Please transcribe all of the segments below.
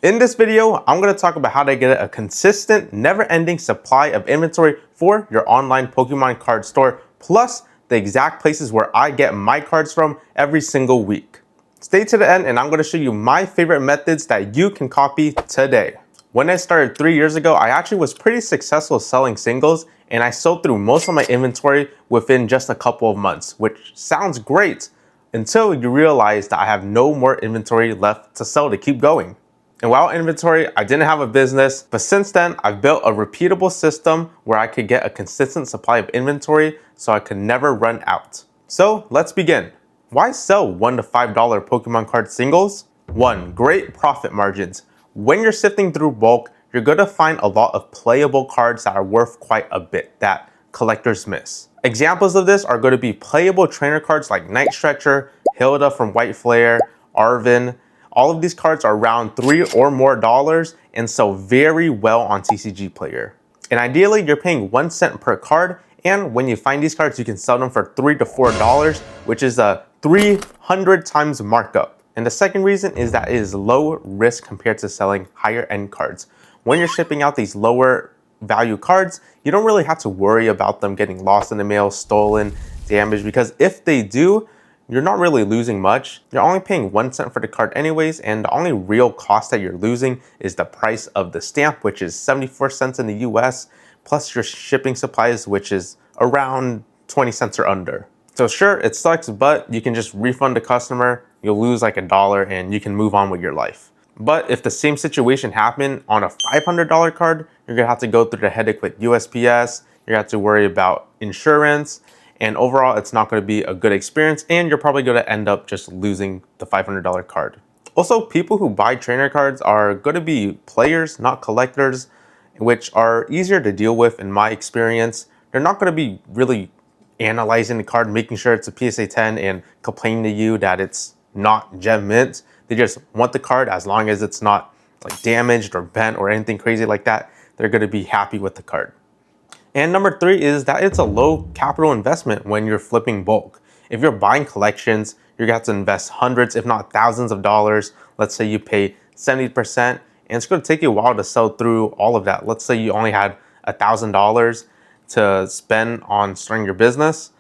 In this video, I'm going to talk about how to get a consistent, never-ending supply of inventory for your online Pokemon card store, plus the exact places where I get my cards from every single week. Stay to the end and I'm going to show you my favorite methods that you can copy today. When I started 3 years ago, I actually was pretty successful selling singles and I sold through most of my inventory within just a couple of months, which sounds great until you realize that I have no more inventory left to sell to keep going. And while inventory, I didn't have a business, but since then, I've built a repeatable system where I could get a consistent supply of inventory so I could never run out. So let's begin. Why sell $1 to $5 Pokemon card singles? 1. Great profit margins. When you're sifting through bulk, you're going to find a lot of playable cards that are worth quite a bit that collectors miss. Examples of this are going to be playable trainer cards like Night Stretcher, Hilda from White Flare, Arvin. All of these cards are around $3 or more and sell very well on TCG Player. And ideally, you're paying 1 cent per card, and when you find these cards, you can sell them for $3 to $4, which is a 300 times markup. And the second reason is that it is low risk compared to selling higher end cards. When you're shipping out these lower value cards, you don't really have to worry about them getting lost in the mail, stolen, damaged, because if they do, you're not really losing much. You're only paying 1 cent for the card anyways, and the only real cost that you're losing is the price of the stamp, which is 74 cents in the US, plus your shipping supplies, which is around 20 cents or under. So sure, it sucks, but you can just refund the customer, you'll lose like $1 and you can move on with your life. But if the same situation happened on a $500 card, you're gonna have to go through the headache with USPS, you're gonna have to worry about insurance, and overall it's not going to be a good experience and you're probably going to end up just losing the $500 card. Also, people who buy trainer cards are going to be players, not collectors, which are easier to deal with in my experience. They're not going to be really analyzing the card, making sure it's a PSA 10 and complaining to you that it's not gem mint. They just want the card as long as it's not like damaged or bent or anything crazy like that. They're going to be happy with the card. And number 3 is that it's a low capital investment when you're flipping bulk. If you're buying collections, you're going to have to invest hundreds, if not thousands of dollars. Let's say you pay 70%, and it's going to take you a while to sell through all of that. Let's say you only had $1,000 to spend on starting your business,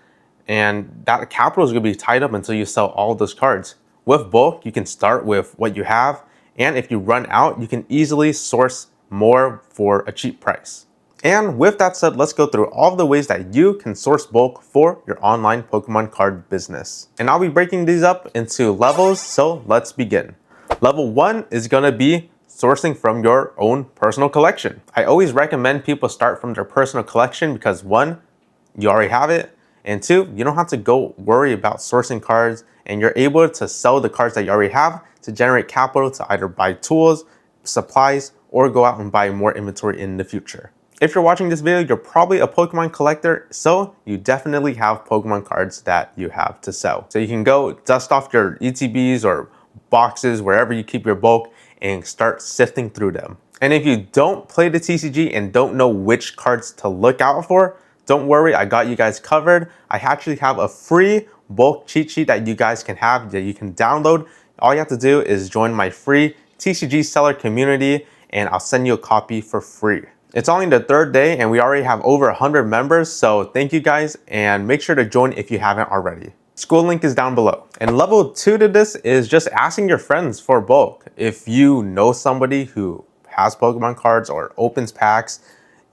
and that capital is going to be tied up until you sell all of those cards. With bulk, you can start with what you have, and if you run out, you can easily source more for a cheap price. And with that said, let's go through all of the ways that you can source bulk for your online Pokemon card business. And I'll be breaking these up into levels, so let's begin. Level 1 is going to be sourcing from your own personal collection. I always recommend people start from their personal collection because 1, you already have it, and 2, you don't have to go worry about sourcing cards, and you're able to sell the cards that you already have to generate capital to either buy tools, supplies, or go out and buy more inventory in the future. If you're watching this video, you're probably a Pokemon collector, so you definitely have Pokemon cards that you have to sell. So you can go dust off your ETBs or boxes, wherever you keep your bulk, and start sifting through them. And if you don't play the TCG and don't know which cards to look out for, don't worry, I got you guys covered. I actually have a free bulk cheat sheet that you guys can have, that you can download. All you have to do is join my free TCG seller community, and I'll send you a copy for free. It's only the 3rd day and we already have over 100 members, so thank you guys and make sure to join if you haven't already. School link is down below. And level 2 to this is just asking your friends for bulk. If you know somebody who has Pokemon cards or opens packs,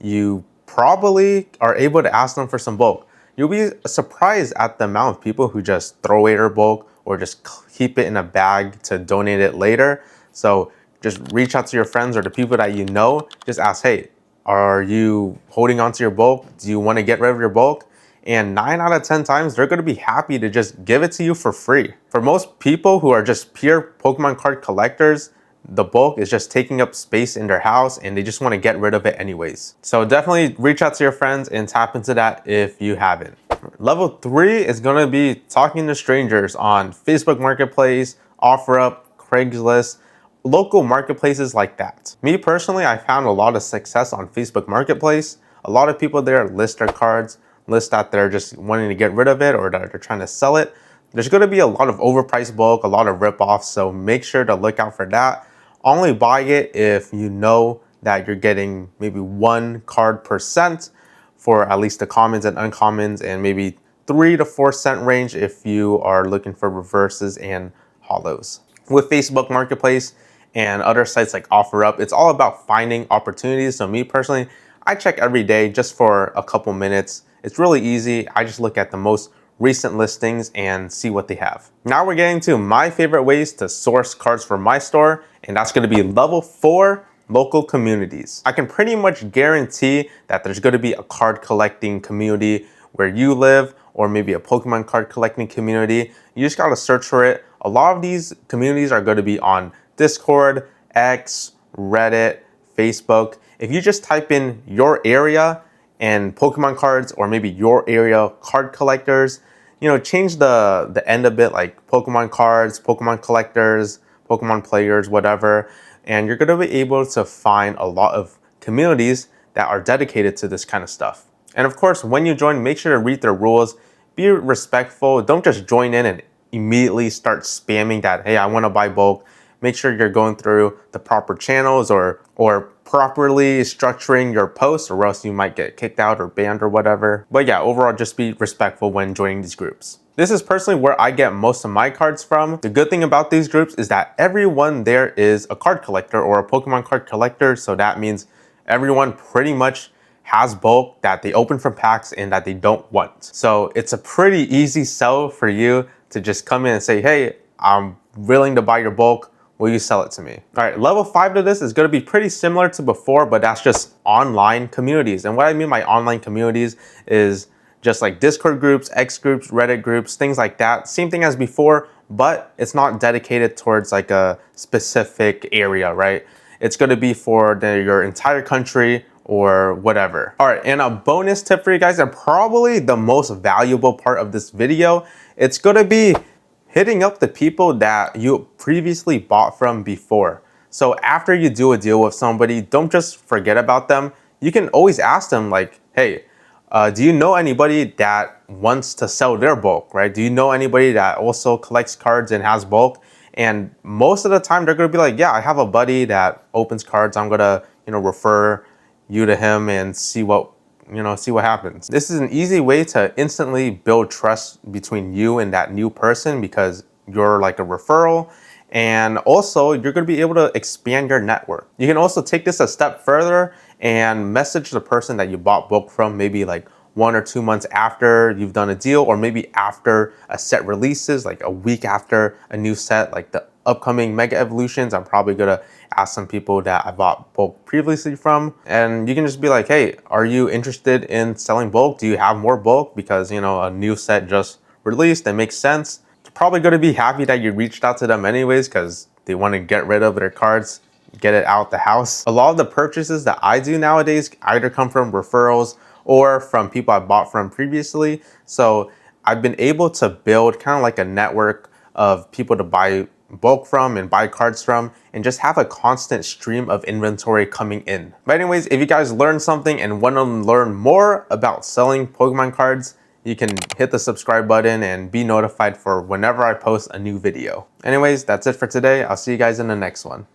you probably are able to ask them for some bulk. You'll be surprised at the amount of people who just throw away their bulk or just keep it in a bag to donate it later. So just reach out to your friends or the people that you know, just ask, hey, are you holding on to your bulk? Do you want to get rid of your bulk? And 9 out of 10 times, they're going to be happy to just give it to you for free. For most people who are just pure Pokemon card collectors, the bulk is just taking up space in their house and they just want to get rid of it anyways. So definitely reach out to your friends and tap into that if you haven't. Level 3 is going to be talking to strangers on Facebook Marketplace, OfferUp, Craigslist, local marketplaces like that. Me personally, I found a lot of success on Facebook Marketplace. A lot of people there list their cards, list that they're just wanting to get rid of it or that they're trying to sell it. There's going to be a lot of overpriced bulk, a lot of rip-offs, so make sure to look out for that. Only buy it if you know that you're getting maybe 1 card per cent for at least the commons and uncommons, and maybe 3 to 4 cent range if you are looking for reverses and hollows. With Facebook Marketplace and other sites like OfferUp, it's all about finding opportunities. So me personally, I check every day just for a couple minutes. It's really easy. I just look at the most recent listings and see what they have. Now we're getting to my favorite ways to source cards for my store, and that's going to be level 4 local communities. I can pretty much guarantee that there's going to be a card collecting community where you live, or maybe a Pokemon card collecting community. You just got to search for it. A lot of these communities are going to be on Discord, X, Reddit, Facebook. If you just type in your area and Pokemon cards, or maybe your area card collectors, you know, change the end a bit, like Pokemon cards, Pokemon collectors, Pokemon players, whatever, and you're going to be able to find a lot of communities that are dedicated to this kind of stuff. And of course, when you join, make sure to read their rules, be respectful. Don't just join in and immediately start spamming that, hey, I want to buy bulk. Make sure you're going through the proper channels, or properly structuring your posts, or else you might get kicked out or banned or whatever. But yeah, overall, just be respectful when joining these groups. This is personally where I get most of my cards from. The good thing about these groups is that everyone there is a card collector or a Pokemon card collector. So that means everyone pretty much has bulk that they open from packs and that they don't want. So it's a pretty easy sell for you to just come in and say, hey, I'm willing to buy your bulk. Will you sell it to me? All right, level 5 to this is going to be pretty similar to before, but that's just online communities. And what I mean by online communities is just like Discord groups, X groups, Reddit groups, things like that. Same thing as before, but it's not dedicated towards like a specific area, right? It's going to be for your entire country or whatever. All right, and a bonus tip for you guys, and probably the most valuable part of this video, it's going to be hitting up the people that you previously bought from before. So after you do a deal with somebody, don't just forget about them. You can always ask them like, hey, do you know anybody that wants to sell their bulk, right? Do you know anybody that also collects cards and has bulk? And most of the time they're gonna be like, yeah, I have a buddy that opens cards. I'm gonna, refer you to him and see what happens. This is an easy way to instantly build trust between you and that new person, because you're like a referral, and also you're going to be able to expand your network. You can also take this a step further and message the person that you bought bulk from, maybe like 1 or 2 months after you've done a deal, or maybe after a set releases, like a week after a new set, like the upcoming Mega Evolutions. I'm probably gonna ask some people that I bought bulk previously from, and you can just be like, hey, are you interested in selling bulk? Do you have more bulk? Because a new set just released. It makes sense. They're probably gonna be happy that you reached out to them anyways, because they want to get rid of their cards, get it out the house. A lot of the purchases that I do nowadays either come from referrals or from people I bought from previously. So I've been able to build kind of like a network of people to buy bulk from and buy cards from, and just have a constant stream of inventory coming in. But anyways, if you guys learned something and want to learn more about selling Pokemon cards, you can hit the subscribe button and be notified for whenever I post a new video. Anyways, that's it for today. I'll see you guys in the next one.